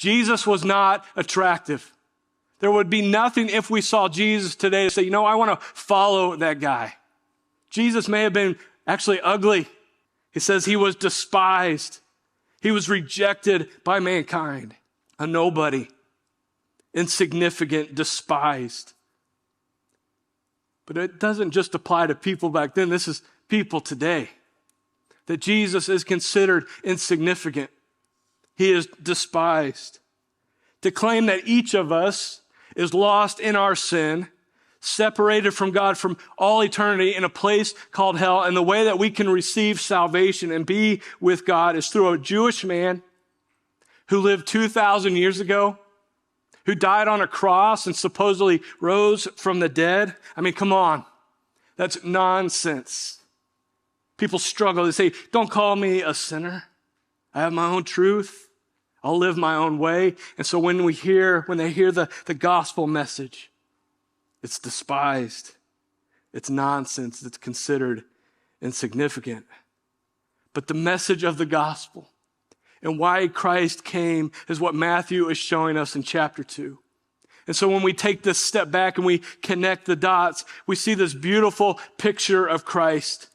Jesus was not attractive. There would be nothing if we saw Jesus today to say, I want to follow that guy. Jesus may have been actually ugly. He says he was despised. He was rejected by mankind, a nobody, insignificant, despised. But it doesn't just apply to people back then. This is people today. That Jesus is considered insignificant. He is despised. To claim that each of us is lost in our sin, separated from God from all eternity in a place called hell, and the way that we can receive salvation and be with God is through a Jewish man who lived 2,000 years ago, who died on a cross and supposedly rose from the dead. I mean, come on. That's nonsense. People struggle. They say, don't call me a sinner. I have my own truth. I'll live my own way. And so when they hear the gospel message, it's despised. It's nonsense. It's considered insignificant. But the message of the gospel and why Christ came is what Matthew is showing us in chapter 2. And so when we take this step back and we connect the dots, we see this beautiful picture of Christ.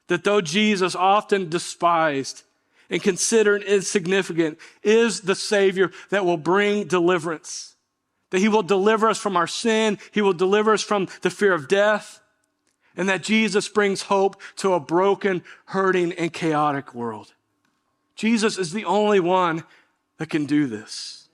That though Jesus, often despised and considered insignificant, is the Savior that will bring deliverance. That he will deliver us from our sin. He will deliver us from the fear of death. And that Jesus brings hope to a broken, hurting, and chaotic world. Jesus is the only one that can do this.